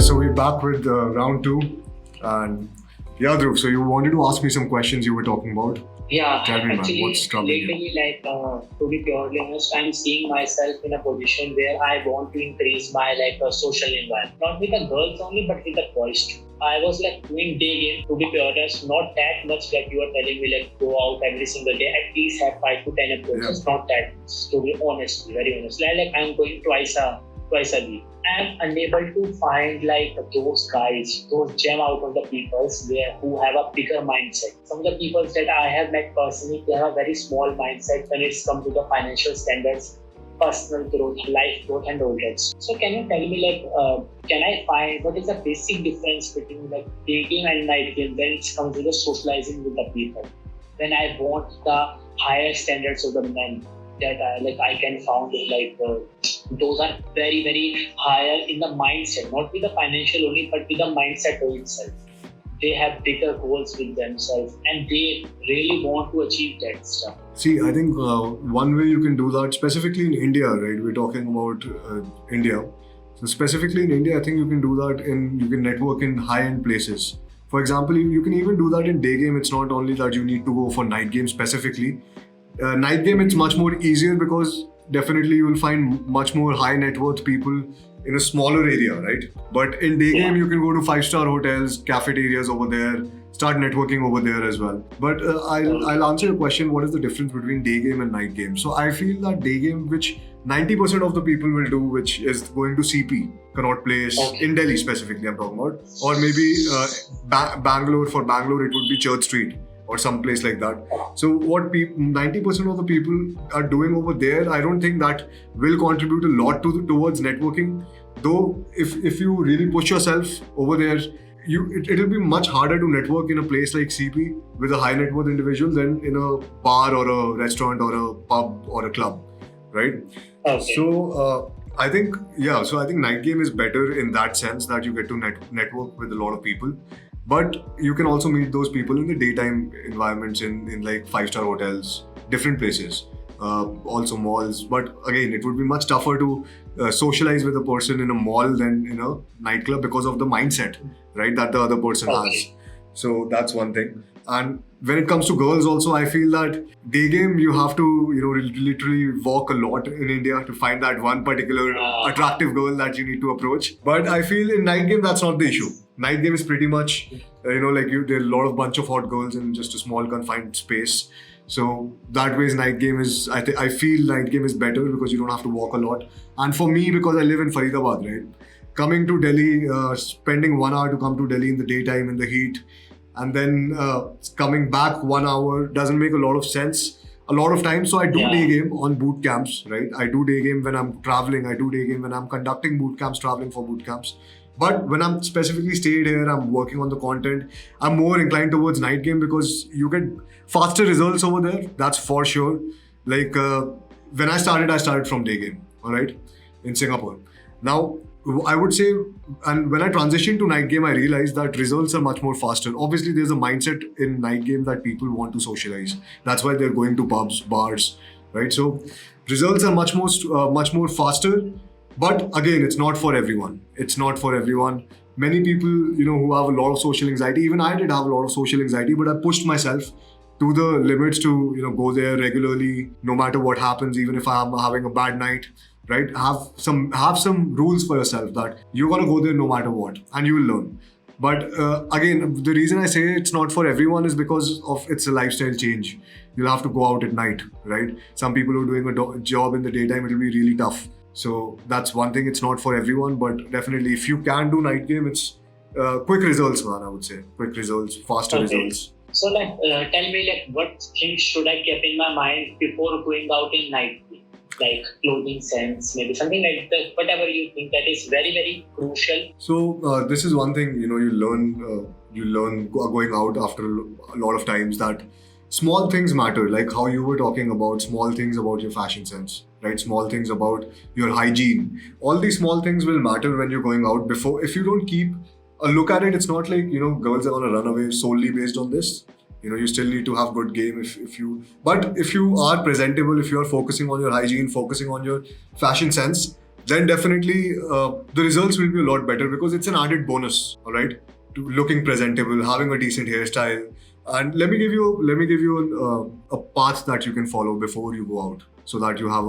So we're back with round two. And yeah, Dhruv, so you wanted to ask me some questions you were talking about. Yeah, Tell me, man, actually, what's troubling you? lately, to be purely honest, I'm seeing myself in a position where I want to increase my social environment, not with the girls only, but with the boys too. I was doing day game, to be honest, not that much like you are telling me go out every single day, at least have 5 to 10 approaches, not that much, to be honest, very honest. I'm going twice a week. I'm unable to find those guys, those gem out of the peoples who have a bigger mindset. Some of the people that I have met personally, they have a very small mindset when it's come to the financial standards, personal growth, life growth, and all that. So can you tell me can I find what is the basic difference between day game and night game when it comes to the socializing with the people? When I want the higher standards of the men that I can found those are very very higher in the mindset, not with the financial only, but with the mindset of itself. They have bigger goals with themselves and they really want to achieve that stuff. See, I think one way you can do that, specifically in India, right? We're talking about India. So specifically in India, I think you can do that you can network in high-end places. For example, you can even do that in day game. It's not only that you need to go for night game specifically. Night game, it's much more easier because definitely you will find much more high net worth people in a smaller area, right? But in day game, you can go to 5-star hotels, cafeterias over there, start networking over there as well. But I'll answer your question, what is the difference between day game and night game? So I feel that day game, which 90% of the people will do, which is going to CP, Connaught Place, in Delhi specifically I'm talking about, or maybe Bangalore, for Bangalore it would be Church Street, or some place like that. So what 90% of the people are doing over there, I don't think that will contribute a lot towards networking. Though if you really push yourself over there, it'll be much harder to network in a place like CP with a high net worth individual than in a bar or a restaurant or a pub or a club, right? Okay. So I think night game is better in that sense that you get to network with a lot of people. But you can also meet those people in the daytime environments in 5-star hotels, different places, also malls. But again, it would be much tougher to socialize with a person in a mall than in a nightclub because of the mindset, right, that the other person has. So that's one thing. And when it comes to girls also, I feel that day game, you have to, literally walk a lot in India to find that one particular attractive girl that you need to approach. But I feel in night game, that's not the issue. Night game is pretty much, there are a lot of bunch of hot girls in just a small confined space. So that way, night game is, I feel night game is better because you don't have to walk a lot. And for me, because I live in Faridabad, right? Coming to Delhi, spending 1 hour to come to Delhi in the daytime in the heat, and then coming back 1 hour doesn't make a lot of sense a lot of times. So I do day game on boot camps, right? I do day game when I'm traveling. I do day game when I'm conducting boot camps, traveling for boot camps. But when I'm specifically stayed here, I'm working on the content, I'm more inclined towards night game because you get faster results over there. That's for sure. When I started from day game, all right, in Singapore. Now, I would say, and when I transitioned to night game, I realized that results are much more faster. Obviously, there's a mindset in night game that people want to socialize. That's why they're going to pubs, bars, right? So results are much more faster. But again, it's not for everyone. It's not for everyone. Many people, who have a lot of social anxiety, even I did have a lot of social anxiety, but I pushed myself to the limits to, go there regularly, no matter what happens, even if I'm having a bad night, right? Have some rules for yourself that you're going to go there no matter what, and you will learn. But again, the reason I say it's not for everyone is because of it's a lifestyle change. You'll have to go out at night, right? Some people who are doing a job in the daytime, it'll be really tough. So that's one thing. It's not for everyone, but definitely if you can do night game, it's quick results, man. I would say quick results, faster results. So tell me what things should I keep in my mind before going out in night game? Like clothing sense, maybe something like that, whatever you think that is very, very crucial. So this is one thing, you learn going out after a lot of times that small things matter, like how you were talking about small things about your fashion sense, right? Small things about your hygiene. All these small things will matter when you're going out. If you don't keep a look at it, it's not like, girls are going to run away solely based on this. You still need to have good game but if you are presentable, if you are focusing on your hygiene, focusing on your fashion sense, then definitely the results will be a lot better because it's an added bonus, all right, to looking presentable, having a decent hairstyle. And let me give you a path that you can follow before you go out, so that you have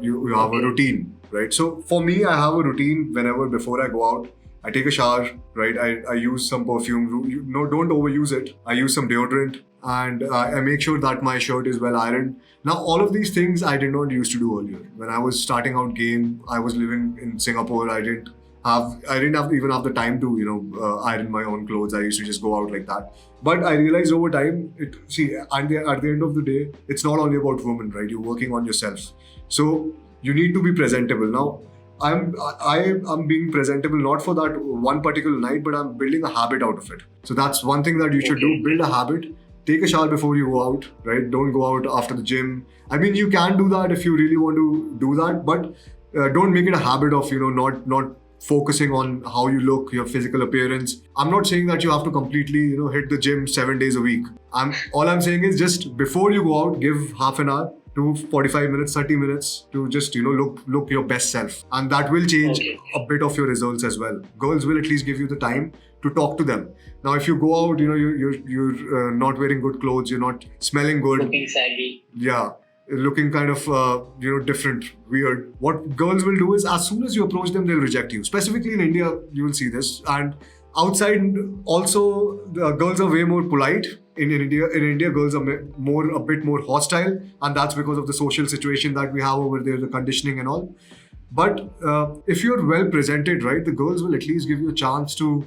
you have a Okay. routine, right? So for me, I have a routine whenever before I go out. I take a shower, right? I use some perfume. No, don't overuse it. I use some deodorant, and I make sure that my shirt is well ironed. Now, all of these things I did not used to do earlier. When I was starting out game, I was living in Singapore. I didn't even have the time to iron my own clothes. I used to just go out like that. But I realized over time, at the end of the day, it's not only about women, right? You're working on yourself, so you need to be presentable. Now, I'm being presentable not for that one particular night, but I'm building a habit out of it. So that's one thing that you should do: Okay. build a habit. Take a shower before you go out, right? Don't go out after the gym. I mean, you can do that if you really want to do that, but don't make it a habit of not focusing on how you look, your physical appearance. I'm not saying that you have to completely hit the gym 7 days a week. I'm saying is just before you go out, give half an hour to 45 minutes, 30 minutes to just look your best self, and that will change Okay. a bit of your results as well. Girls will at least give you the time to talk to them. Now, if you go out, you're not wearing good clothes, you're not smelling good, Looking saggy. yeah, looking kind of different, weird. What girls will do is, as soon as you approach them, they'll reject you. Specifically in India, you will see this, and outside also, the girls are way more polite. In India, girls are a bit more hostile, and that's because of the social situation that we have over there, the conditioning and all. But if you're well presented, right, the girls will at least give you a chance to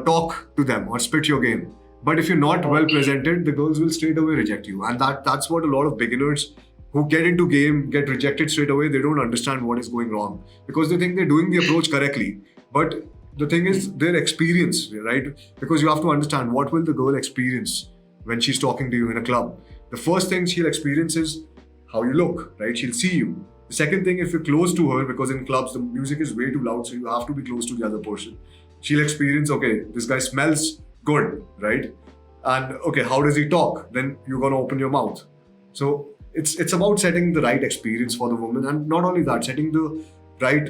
talk to them or spit your game. But if you're not well Okay. presented, the girls will straight away reject you, and that's what a lot of beginners who get into game get rejected straight away. They don't understand what is going wrong because they think they're doing the approach correctly. But the thing is their experience, right? Because you have to understand what will the girl experience when she's talking to you in a club. The first thing she'll experience is how you look, right? She'll see you. The second thing, if you're close to her, because in clubs the music is way too loud, so you have to be close to the other person. She'll experience, okay, this guy smells good, right? And okay, how does he talk? Then you're gonna open your mouth. So it's about setting the right experience for the woman, and not only that, setting the right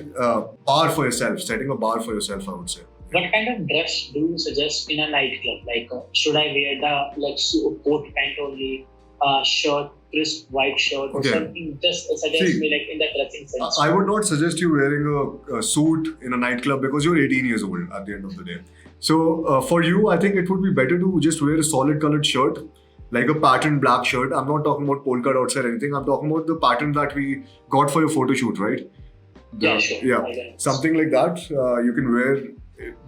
bar for yourself, setting a bar for yourself, I would say. What kind of dress do you suggest in a nightclub? Like, should I wear the coat pant only, shirt, crisp white shirt, or Okay. something? Just suggest See, me like in the dressing sense. I would not suggest you wearing a suit in a nightclub because you're 18 years old at the end of the day. So for you, I think it would be better to just wear a solid colored shirt, like a patterned black shirt. I'm not talking about polka dots or anything. I'm talking about the pattern that we got for your photo shoot, right? Yeah, sure. Yeah, I get it. something like that. You can wear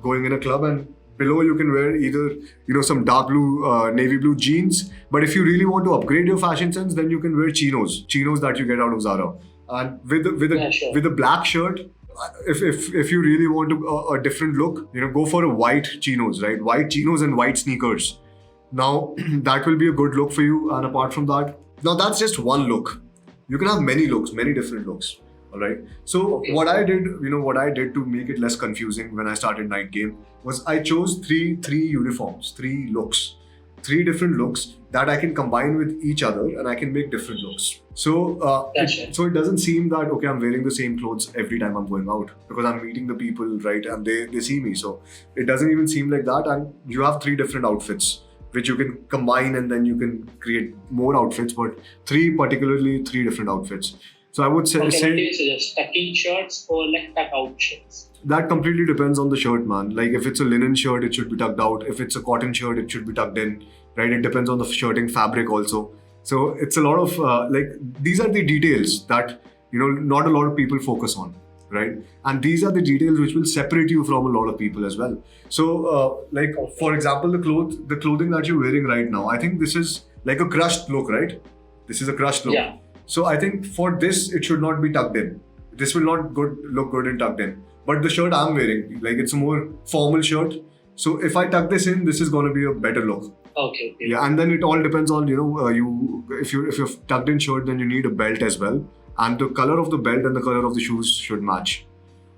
going in a club, and below you can wear either some dark blue, navy blue jeans. But if you really want to upgrade your fashion sense, then you can wear chinos that you get out of Zara, and Yeah, sure. with a black shirt. If you really want a different look, go for a white chinos, right? White chinos and white sneakers. Now that will be a good look for you. And apart from that, now that's just one look. You can have many looks, many different looks. All right. So Okay. what I did to make it less confusing when I started night game was I chose three uniforms, three looks, three different looks that I can combine with each other, and I can make different looks. So Gotcha. so it doesn't seem that okay, I'm wearing the same clothes every time I'm going out because I'm meeting the people, right, and they see me. So it doesn't even seem like that, and you have three different outfits which you can combine, and then you can create more outfits, but three different outfits. So I would Okay, what do say you suggest? Tuck-in shirts or like tuck-out shirts? that completely depends on the shirt, man. Like if it's a linen shirt, it should be tucked out. If it's a cotton shirt, it should be tucked in, right? It depends on the shirting fabric also. So it's a lot of these are the details that not a lot of people focus on, right? And these are the details which will separate you from a lot of people as well. So like for example, the clothing that you're wearing right now, I think this is like a crushed look, right? This is a crushed look. Yeah. So I think for this, it should not be tucked in. This will not look good in tucked in. But the shirt I'm wearing, like it's a more formal shirt. So if I tuck this in, this is going to be a better look. Okay. Yeah, and then it all depends on if you're tucked in shirt, then you need a belt as well, and the color of the belt and the color of the shoes should match.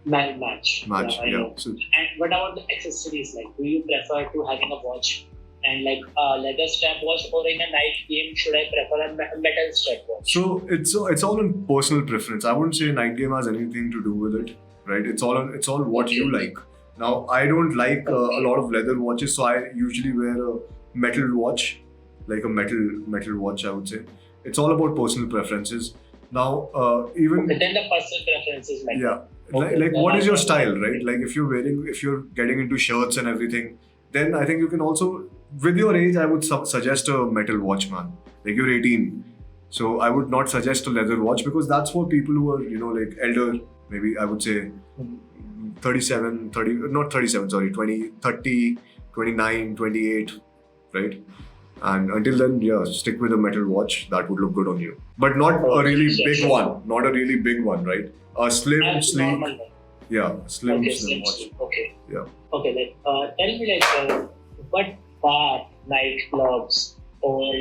Match. Match. I Yeah. know. So And what about the accessories? Like, do you prefer to having a watch And like a leather stopwatch, or in a night game, should I prefer a metal stopwatch? So it's all in personal preference. I wouldn't say night game has anything to do with it, right? It's all what you like. Now I don't like a lot of leather watches, so I usually wear a metal watch, like a metal watch. I would say it's all about personal preferences. Now even Okay, then the personal preferences matter. yeah, Okay, like then what I is your can style, right? Like if you're getting into shirts and everything, then I think you can also, with your age, I would suggest a metal watch, man. Like you're 18, so I would not suggest a leather watch because that's for people who are, like elder. Maybe I would say 37, 30, not 37, sorry, 20, 30, 29, 28, right? And until then, yeah, stick with a metal watch. That would look good on you. But not a really big one. Not a really big one, right? A slim, sleek. normal one. Yeah, slim Slim watch. sleep. Okay. Yeah. Okay, tell me what bar, nightclubs, or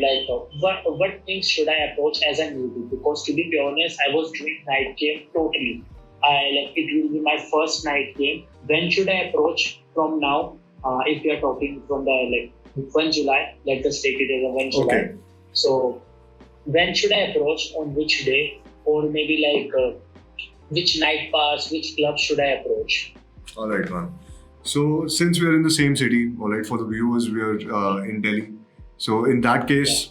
what things should I approach as a newbie? Because to be honest, I was doing night game totally. It will be my first night game. When should I approach from now? If we are talking from the 1 July, let's just take it as a 1 July. Okay. So when should I approach, on which day, or maybe which night pass, which club should I approach? All right, man. So since we are in the same city, all right, for the viewers, we are in Delhi. So in that case,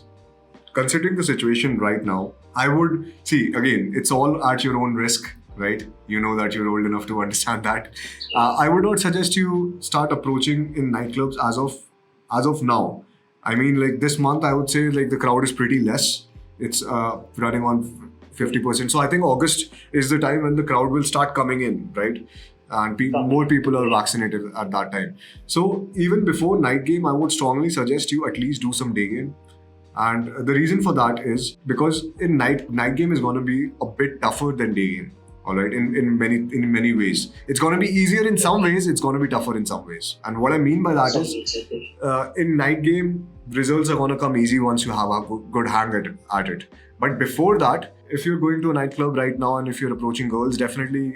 considering the situation right now, I would see again. It's all at your own risk, right? You know that you're old enough to understand that. I would not suggest you start approaching in nightclubs as of now. I mean, like this month, I would say like the crowd is pretty less. It's running on 50%. So I think August is the time when the crowd will start coming in, right? And more people are vaccinated at that time. So even before night game, I would strongly suggest you at least do some day game. And the reason for that is because in night game is going to be a bit tougher than day game. All right, in many ways, it's going to be easier in some ways. It's going to be tougher in some ways. And what I mean by that is, in night game, results are going to come easy once you have a good hang at it. But before that, if you're going to a nightclub right now and if you're approaching girls, definitely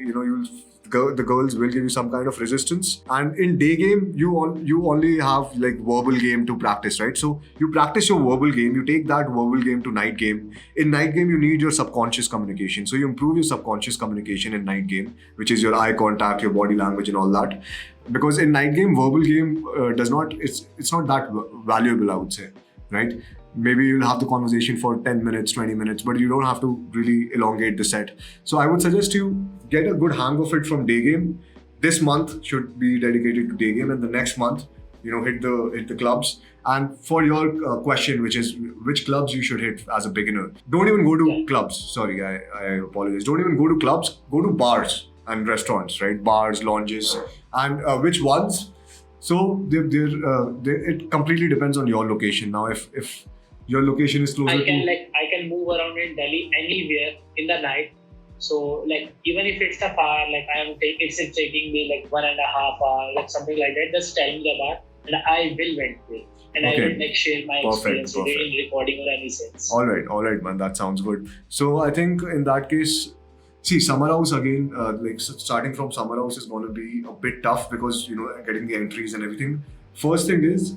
the girls will give you some kind of resistance. And in day game, you only have like verbal game to practice, right? So you practice your verbal game, you take that verbal game to night game. In night game, you need your subconscious communication. So you improve your subconscious communication in night game, which is your eye contact, your body language, and all that. Because in night game, verbal game it's not that valuable, I would say, right? Maybe you'll have the conversation for 10 minutes, 20 minutes, but you don't have to really elongate the set. So I would suggest you get a good hang of it from day game. This month should be dedicated to day game, and the next month, hit the clubs. And for your question, which is which clubs you should hit as a beginner, don't even go to clubs. Sorry, I apologize. Don't even go to clubs. Go to bars and restaurants, right? Bars, lounges, and which ones? So it completely depends on your location. Now, if your location is closer I can move around in Delhi anywhere in the night. So even if it's a far, it's taking me 1.5 hours, something like that. Just tell me the bar, and I will went there, and I will share my experience with it in recording or any sense. All right, man. That sounds good. So I think in that case, see, summer house again, starting from summer house is going to be a bit tough because getting the entries and everything. First thing is,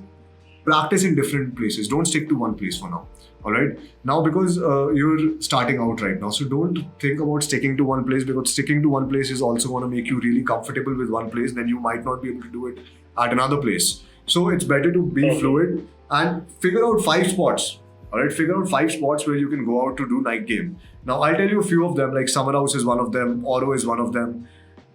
practice in different places. Don't stick to one place for now. All right. Now, because you're starting out right now, so don't think about sticking to one place, because sticking to one place is also going to make you really comfortable with one place. Then you might not be able to do it at another place. So it's better to be fluid and figure out 5 spots. All right. Figure out 5 spots where you can go out to do night game. Now, I'll tell you a few of them. Like Summer House is one of them. Oro is one of them.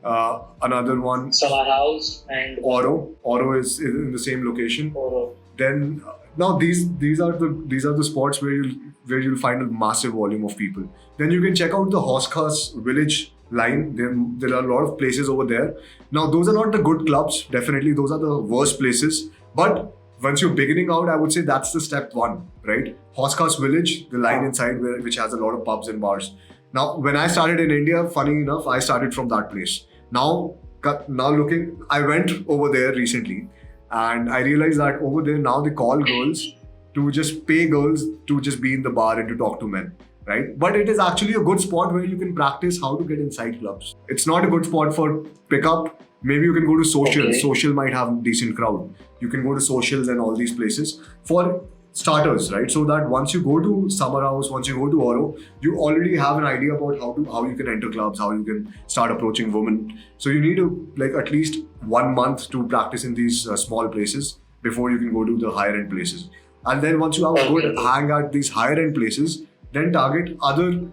Another one. Summer House and Oro. Oro is in the same location. Oro. Then now these are the spots where you'll find a massive volume of people. Then you can check out the Hoskas village line. There are a lot of places over there. Now those are not the good clubs. Definitely those are the worst places. But once you're beginning out, I would say that's the step 1, right? Hoskas village, the line inside which has a lot of pubs and bars. Now when I started in India, funny enough, I started from that place. Now I went over there recently. And I realized that over there now they call girls to just pay girls to just be in the bar and to talk to men. right? But it is actually a good spot where you can practice how to get inside clubs. It's not a good spot for pickup. Maybe you can go to social. Okay. Social might have decent crowd. You can go to socials and all these places for starters, right? So that once you go to Summer House, once you go to Oro, you already have an idea about how you can enter clubs, how you can start approaching women. So you need to like at least 1 month to practice in these small places before you can go to the higher end places. And then once you have a good hang at these higher end places, then target other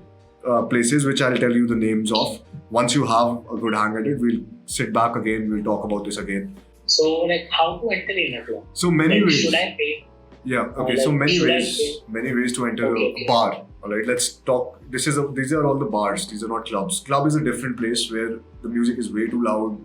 places which I'll tell you the names of. Once you have a good hang at it, we'll sit back again, we'll talk about this again. So, like, how to enter in a club? So many Like, ways. should I pay? Yeah, okay, like, so many should I ways, pay? many ways to enter Okay, a okay. bar. All right, let's talk. These are all the bars. These are not clubs. Club is a different place where the music is way too loud.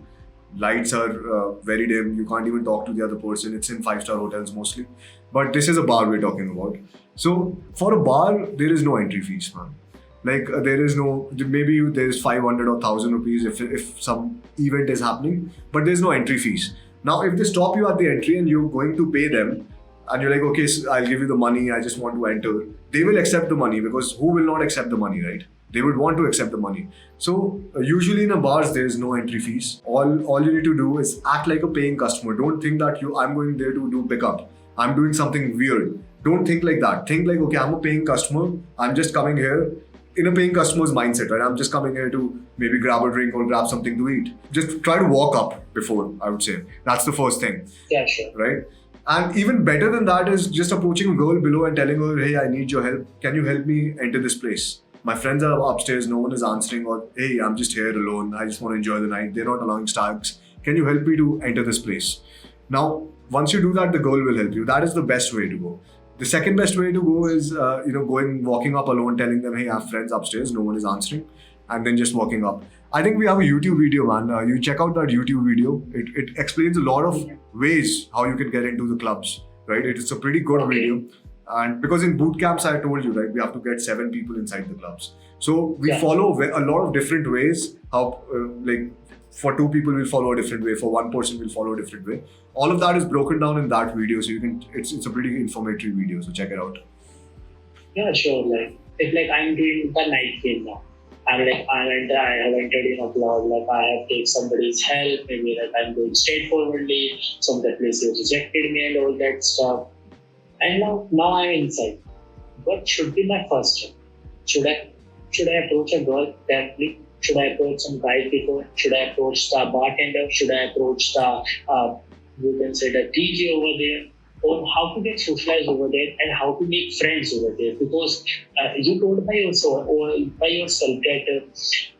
Lights are very dim. You can't even talk to the other person. It's in 5-star hotels mostly. But this is a bar we're talking about. So for a bar, there is no entry fees, man. Like there is no, maybe there's 500 or 1,000 rupees if some event is happening, but there's no entry fees. Now, if they stop you at the entry and you're going to pay them, and you're like, okay, so I'll give you the money, I just want to enter, they will accept the money because who will not accept the money, right? They would want to accept the money. So usually in a bars, there's no entry fees. All you need to do is act like a paying customer. Don't think that I'm going there to do pickup. I'm doing something weird. Don't think like that. Think like, okay, I'm a paying customer. I'm just coming here in a paying customer's mindset, right? I'm just coming here to maybe grab a drink or grab something to eat. Just try to walk up before, I would say. That's the first thing, Yeah, sure. right? And even better than that is just approaching a girl below and telling her, hey, I need your help. Can you help me enter this place? My friends are upstairs, no one is answering, or hey, I'm just here alone. I just want to enjoy the night. They're not allowing stags. Can you help me to enter this place? Now, once you do that, the girl will help you. That is the best way to go. The second best way to go is, walking up alone, telling them, hey, I have friends upstairs, no one is answering, and then just walking up. I think we have a YouTube video, man. You check out that YouTube video. It explains a lot of ways how you can get into the clubs, right? It's a pretty good Okay. video. And because in boot camps, I told you, right, we have to get 7 people inside the clubs. So we Yeah. follow a lot of different ways. How, for 2 people, we'll follow a different way. For 1 person, we'll follow a different way. All of that is broken down in that video. So you can, it's a pretty informative video. So check it out. Yeah, sure. Like, if like I'm doing the night game now, I have entered in a club, like I have taken somebody's help, maybe like I'm going straightforwardly, some of the places rejected me and all that stuff. And now I'm inside. What should be my first step? Should I approach a girl directly? Should I approach some guy before? Should I approach the bartender? Should I approach the you can say the DJ over there? Or how to get socialized over there and how to make friends over there? Because you told by yourself that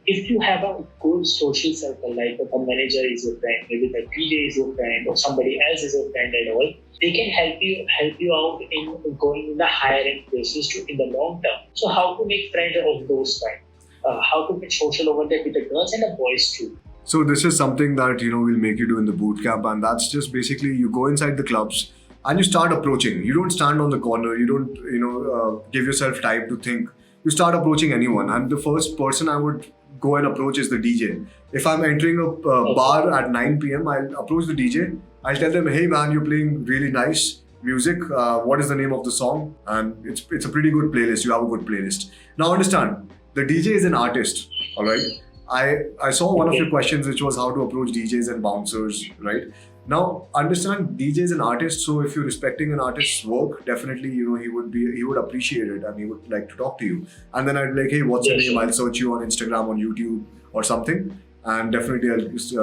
if you have a good social circle, like the manager is your friend, maybe the DJ is your friend, or somebody else is your friend and all, they can help you out in going in the higher end places in the long term. So how to make friends of those kind? How to get social over there with the girls and the boys too? So this is something that we'll make you do in the boot camp, and that's just basically you go inside the clubs and you start approaching. You don't stand on the corner. You don't give yourself time to think. You start approaching anyone, and the first person I would go and approach is the DJ. If I'm entering a bar at 9 p.m., I'll approach the DJ. I'll tell them, hey man, you're playing really nice music. What is the name of the song? And it's a pretty good playlist. You have a good playlist. Now understand, the DJ is an artist. All right. I saw one of your questions, which was how to approach DJs and bouncers, right? Now, understand, DJ is an artist, so if you're respecting an artist's work, definitely, he would appreciate it and he would like to talk to you. And then I'd be like, hey, what's your name? I'll search you on Instagram, on YouTube or something, and definitely I'll just,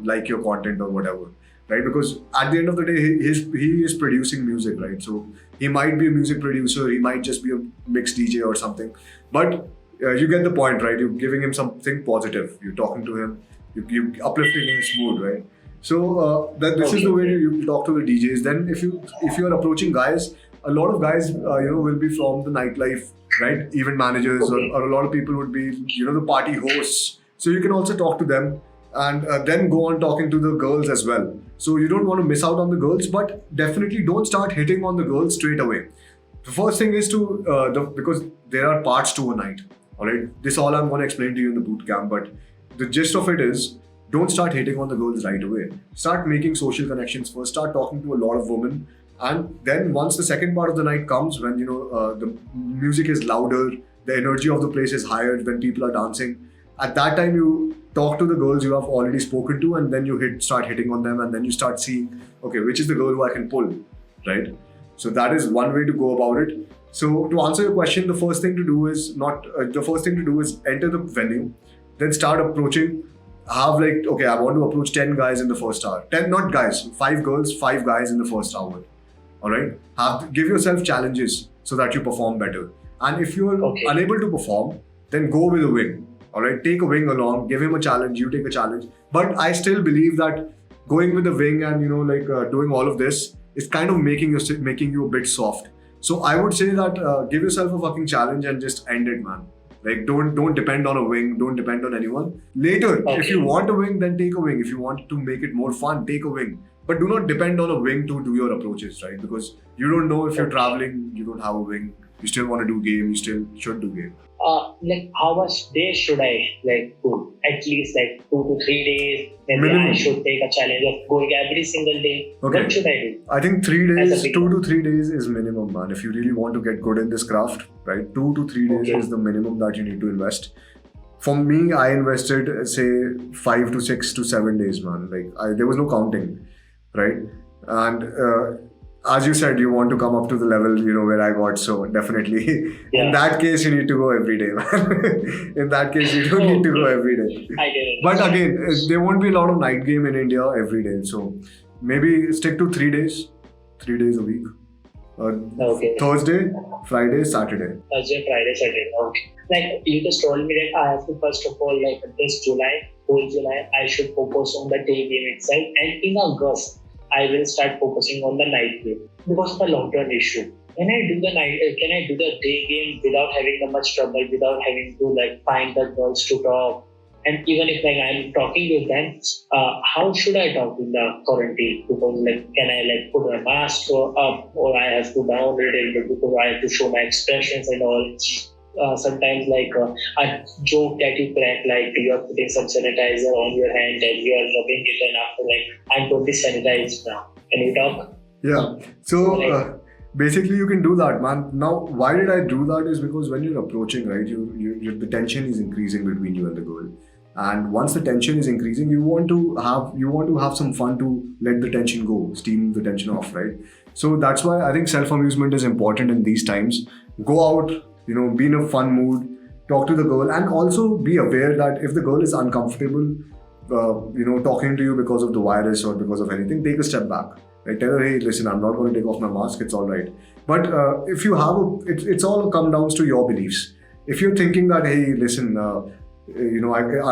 like your content or whatever, right? Because at the end of the day, he is producing music, right? So he might be a music producer, he might just be a mixed DJ or something, but you get the point, right? You're giving him something positive. You're talking to him, you're uplifting his mood, right? So this is the way you talk to the DJs. Then if you're approaching guys, a lot of guys will be from the nightlife, right? Event managers or a lot of people would be the party hosts. So you can also talk to them and then go on talking to the girls as well. So you don't want to miss out on the girls, but definitely don't start hitting on the girls straight away. The first thing is because there are parts to a night. All right, this all I'm going to explain to you in the boot camp, but the gist of it is, don't start hitting on the girls right away. Start making social connections first. Start talking to a lot of women, and then once the second part of the night comes, when the music is louder, the energy of the place is higher when people are dancing. At that time, you talk to the girls you have already spoken to, and then you start hitting on them, and then you start seeing, okay, which is the girl who I can pull, right? So that is one way to go about it. So to answer your question, the first thing to do is enter the venue, then start approaching. Have like, okay, I want to approach 10 guys in the first hour. 10, not guys, 5 girls, 5 guys in the first hour. All right? Give yourself challenges so that you perform better. And if you're unable to perform, then go with a wing. All right? Take a wing along, give him a challenge, you take a challenge. But I still believe that going with the wing and, doing all of this is kind of making you a bit soft. So I would say that give yourself a fucking challenge and just end it, man. Like, don't depend on a wing, don't depend on anyone. Later, if you want a wing, then take a wing. If you want to make it more fun, take a wing. But do not depend on a wing to do your approaches, right? Because you don't know if you're traveling, you don't have a wing, you still want to do game, you still should do game. Like how much days should I do? At least 2 to 3 days. Maybe Minimum. I should take a challenge of going every single day. Okay. What should I do? I think 3 days, 2 beginner. to 3 days is minimum, man. If you really want to get good in this craft, right? 2 to 3 days is the minimum that you need to invest. For me, I invested, say, 5 to 6 to 7 days, man. There was no counting, right? And as you said, you want to come up to the level, where I got. So definitely, in that case, you need to go every day, man. In that case, you don't need to go every day. I get it. But again, there won't be a lot of night game in India every day. So maybe stick to 3 days, 3 days a week. Thursday, Friday, Saturday. Thursday, Friday, Saturday. Okay. Like you just told me that I have to first of all, this whole July, I should focus on the day game itself, and in August, I will start focusing on the night game because of the long-term issue. Can I do the day game without having that much trouble, without having to find the girls to talk? And even if I'm talking with them, how should I talk in the quarantine? Because can I put a mask up, or I have to down it because I have to show my expressions and all. Sometimes a joke that you crack, you are putting some sanitizer on your hand and you are rubbing it, and after I'm totally sanitized now. Can you talk? Yeah. So basically you can do that, man. Now, why did I do that is because when you're approaching, right, the tension is increasing between you and the girl. And once the tension is increasing, you want to have some fun to let the tension go, steam the tension off, right? So that's why I think self-amusement is important in these times. Go out, be in a fun mood, talk to the girl, and also be aware that if the girl is uncomfortable, talking to you because of the virus or because of anything, take a step back. Like, tell her, hey, listen, I'm not going to take off my mask, it's all right. But if you have it's all come down to your beliefs. If you're thinking that, hey, listen, I'm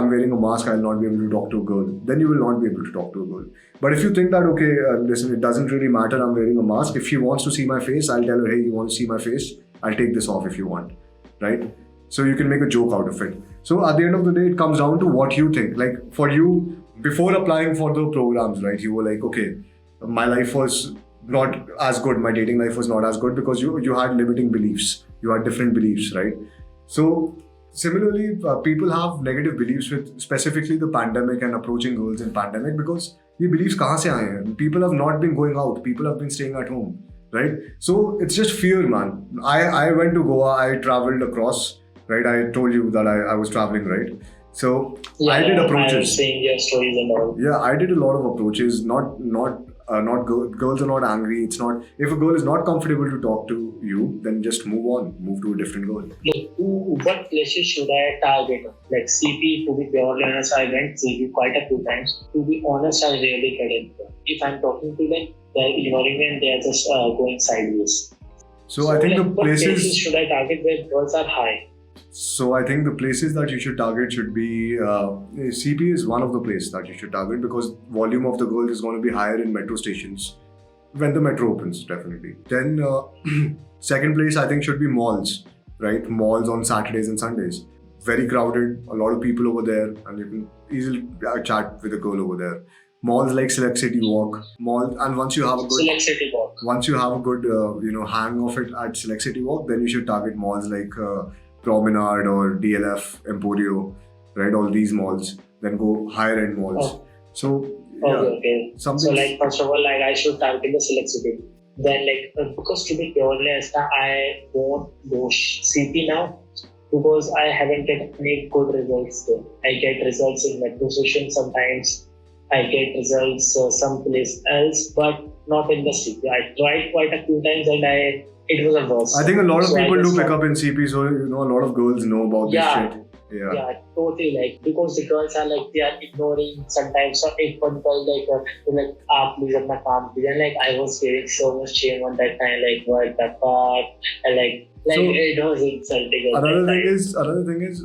wearing a mask, I'll not be able to talk to a girl, then you will not be able to talk to a girl. But if you think that, okay, listen, it doesn't really matter, I'm wearing a mask. If she wants to see my face, I'll tell her, hey, you want to see my face? I'll take this off if you want, right? So you can make a joke out of it. So at the end of the day, it comes down to what you think. Like for you, before applying for the programs, right, you were like, okay, my life was not as good, my dating life was not as good because you had limiting beliefs, you had different beliefs, right? So similarly, people have negative beliefs with specifically the pandemic and approaching girls in pandemic because these beliefs kahan se aaye hain? People have not been going out, people have been staying at home. Right? So it's just fear, man. I went to Goa, I traveled across, right? I told you that I was traveling, right? So I did approaches. I was seeing your stories and all. Yeah, I did a lot of approaches. Girls are not angry. It's not, if a girl is not comfortable to talk to you, then just move to a different girl. What places should I target? Like CP, to be purely honest, I went CP quite a few times. To be honest, I really get it. If I'm talking to them, they're ignoring me and they're just going sideways. So I think what places should I target where girls are high? So I think the places that you should target should be, CP is one of the places that you should target because volume of the girls is going to be higher in metro stations when the metro opens, definitely. Then second place I think should be malls, right? Malls on Saturdays and Sundays. Very crowded, a lot of people over there, and you can easily chat with a girl over there. Malls like Select City Walk, and once you have a good Select City Walk. Once you have a good hang of it at Select City Walk, then you should target malls like Promenade or DLF, Emporio, right? All these malls. Then go higher end malls. Oh. So Okay. So first of all, I should target the Select City. Then because to be pure honest, I won't go CP now. To because I haven't get any good results there. I get results in metro station sometimes. I get results someplace else, but not in the city. I tried quite a few times and it was a loss. I think a lot of So I people do just pick up in CP, so a lot of girls know about this Yeah. shit. Yeah, totally. Like because the girls are like they are ignoring sometimes. So if one girl please अपना काम कीजिए. And like I was feeling so much shame on that time. Like what the fuck? And like So, it was insulting. Another thing is,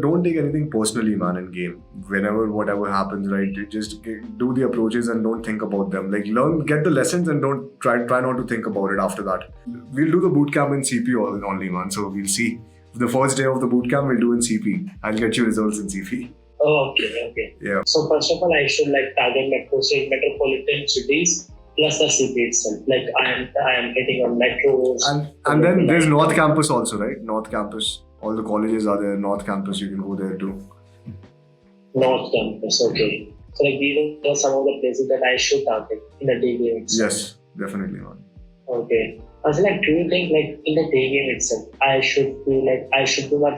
don't take anything personally, man. In game, whenever whatever happens, right? You just do the approaches and don't think about them. Like get the lessons and don't try not to think about it after that. We'll do the boot camp in CP only, man. So we'll see. The first day of the boot camp we'll do in CP. I'll get you results in CP. Oh, okay. Yeah. So first of all, I should like target metropolitan cities plus the city itself. Like I am hitting on metros. And then there's North Campus also, right? North Campus. All the colleges are there. North Campus, you can go there too. North Campus, okay. So like these are some of the places that I should target in the day game itself. Yes, definitely, man. Okay. Also, like, do you think like in the day game itself, I should do my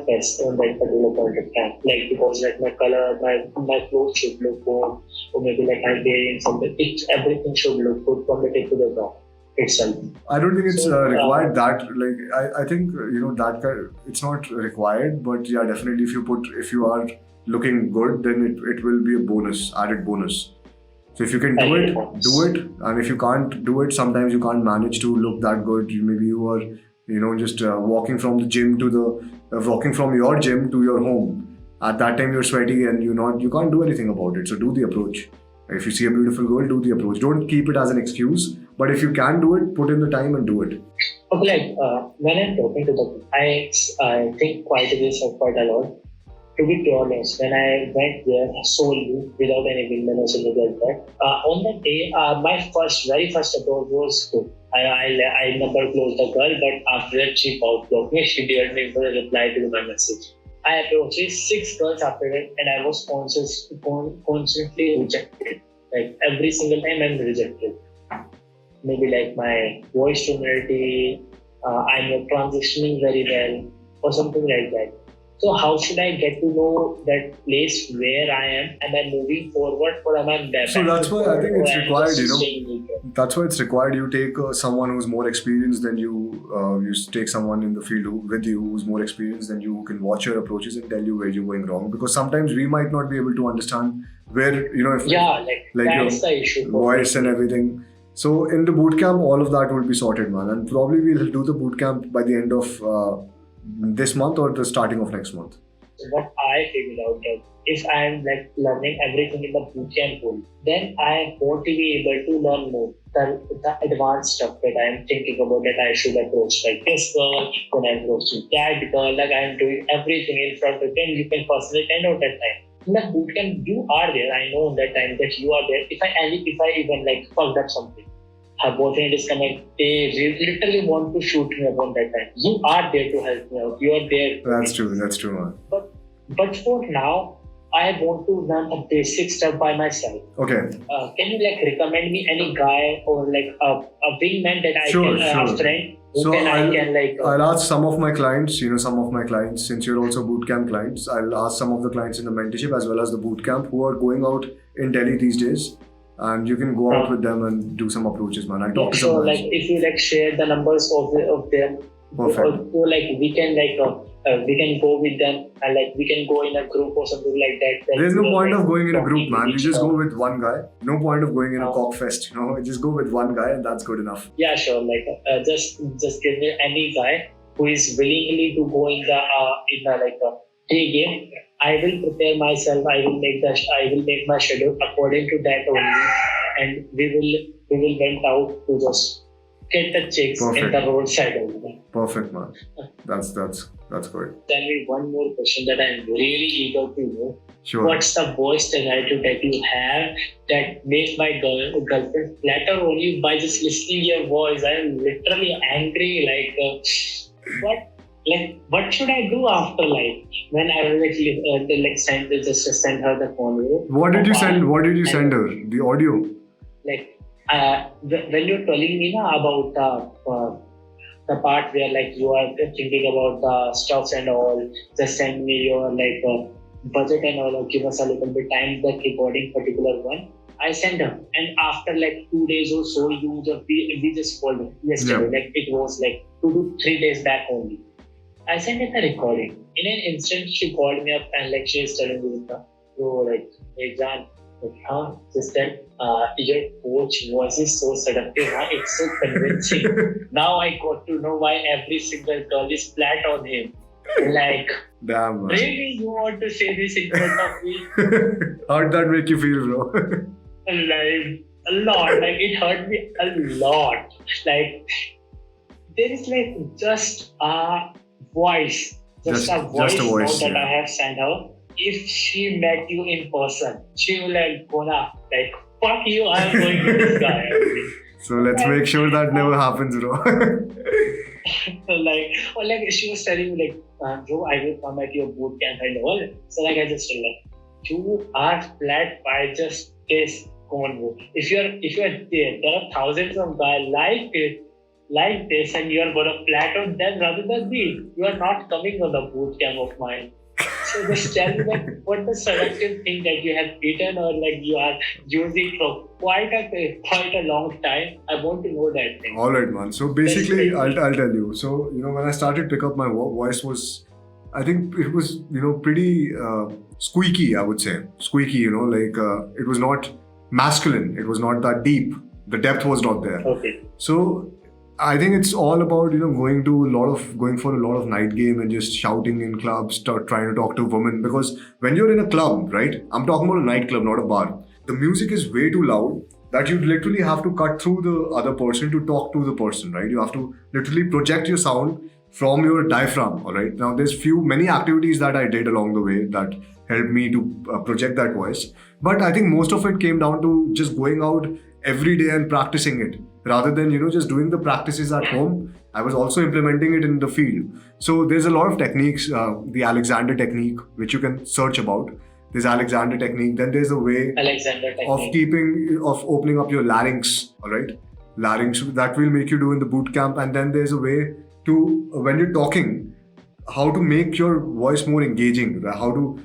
best on that particular point of time? Like because like my color, my clothes should look good, or maybe like I'm wearing something. Everything should look good from the tip to the top itself. I don't think it's required that. Like I think that it's not required, but yeah, definitely if you are looking good, then it will be a added bonus. So if you can do it, and if you can't do it, sometimes you can't manage to look that good. Maybe you are, just walking from the gym walking from your gym to your home. At that time you're sweaty and you can't do anything about it. So do the approach. If you see a beautiful girl, do the approach. Don't keep it as an excuse. But if you can do it, put in the time and do it. Okay, like when I'm talking to the, I think quite a lot. To be honest, when I went there solely without any women or something like that, on that day, my very first approach was good. I never closed the girl, but after that she outblocked me. She dared me for a reply to my message. I approached 6 girls after that, and I was constantly rejected. Like every single time, I'm rejected. Maybe like my voice tonality, I'm not transitioning very well, or something like that. So how should I get to know that place where I am? Am I moving forward or am I back? So that's why I think it's required, That's why it's required you take someone who's more experienced than you. You take someone in the field with you who's more experienced than you, who can watch your approaches and tell you where you're going wrong. Because sometimes we might not be able to understand where, if that's the issue. Voice and everything. So in the bootcamp, all of that will be sorted, man. And probably we'll do the bootcamp by the end of this month or the starting of next month. What I figured out that if I am like learning everything in the bootcamp pool, then I want to be able to learn more. The advanced stuff that I am thinking about that I should approach like this girl, then I approach that girl, like I am doing everything in front of them. You can personally find out that time. In the bootcamp, you are there. I know that time that you are there. If I even like fucked up something, her boyfriend is connected. They literally want to shoot me upon that time. You are there to help me out. You are there. That's true, man. But for now, I want to learn a basic stuff by myself. Okay. Can you like recommend me any guy or like a wingman that I can a friend? So I'll ask some of my clients, since you're also bootcamp clients, I'll ask some of the clients in the mentorship as well as the bootcamp who are going out in Delhi these days. And you can go out with them and do some approaches, man. I'll talk to them. Like if you like share the numbers of them, or like we can go with them and like we can go in a group or something like that. There's no point of going in a group, man. You just go with one guy. No point of going in a cock fest. Just go with one guy and that's good enough. Yeah, sure. Like just give me any guy who is willingly to go in the day game. I will prepare myself. I will make my schedule according to that only, and we will went out to just get the chicks in the roadside only. Perfect, man. That's good. Tell me one more question that I'm really eager to know. Sure. What's the worst attitude that you have that makes my girlfriend flatter on you by just listening your voice? I'm literally angry. What should I do after when I will just send her the phone? What did you send? What did you send her? The audio? When you're telling me about the part where like you are thinking about the stuffs and all, just send me your like budget and all, or give us a little bit time that recording particular one. I sent her, and after like 2 days or so, we just called yesterday. Yeah. Like it was like 2 to 3 days back only. I sent her the recording. In an instant, she called me up and like she is telling me, bro, like, hey John, like, sister, your coach voice is so seductive, huh? It's so convincing. Now I got to know why every single girl is flat on him. Like, Damn, man. really, you want to say this in front of me? How'd that make you feel, bro? Like, a lot. Like, it hurt me a lot. Like, there is like just a voice, Just a a voice voice, note that yeah. I have sent her. If she met you in person, she will like, Kona, like, fuck you, I'm going to this guy. So let's make sure that never happens, bro. Like, or like she was telling me like, bro, I will come at your boot camp and all. So like I just feel like, you are flat by just this convo. If you're there are thousands of guys like this, and you are gonna flat on them rather than me. You are not coming on the boot camp of mine. So just tell me like what the seductive thing that you have eaten or like you are using for quite a long time. I want to know that thing. All right, man. So basically, I'll tell you. So when I started pick up my voice was, I think it was pretty squeaky. I would say squeaky. Like it was not masculine. It was not that deep. The depth was not there. Okay. So I think it's all about going for a lot of night game and just shouting in clubs, trying to talk to women. Because when you're in a club, right? I'm talking about a nightclub, not a bar. The music is way too loud that you literally have to cut through the other person to talk to the person, right? You have to literally project your sound from your diaphragm. All right. Now there's many activities that I did along the way that helped me to project that voice. But I think most of it came down to just going out every day and practicing it. Rather than just doing the practices at home, I was also implementing it in the field. So there's a lot of techniques, the Alexander technique, which you can search about. There's Alexander technique. Then there's a way of opening up your larynx. All right, larynx that will make you do in the boot camp. And then there's a way to when you're talking, how to make your voice more engaging, how to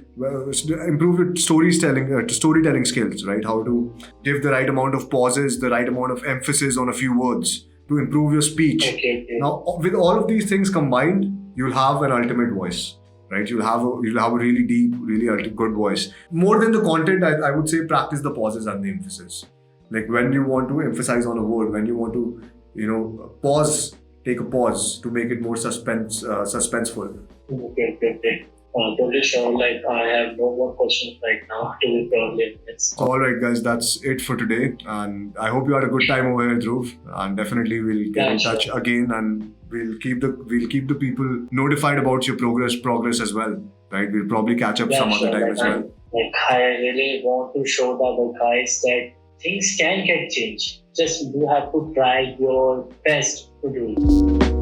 improve your storytelling skills, right? How to give the right amount of pauses, the right amount of emphasis on a few words to improve your speech. Okay. Now, with all of these things combined, you'll have an ultimate voice, right? You'll have a really deep, really good voice. More than the content, I would say practice the pauses and the emphasis. Like when you want to emphasize on a word, when you want to, pause. Take a pause to make it more suspenseful. Okay. Totally sure. Like I have no more questions right now. To be probably all right, guys. That's it for today, and I hope you had a good time over here, Dhruv. And definitely we'll get in touch again, and we'll keep the people notified about your progress as well. Right? We'll probably catch up some other time as well. Like I really want to show the other guys that things can get changed. Just you have to try your best to do it.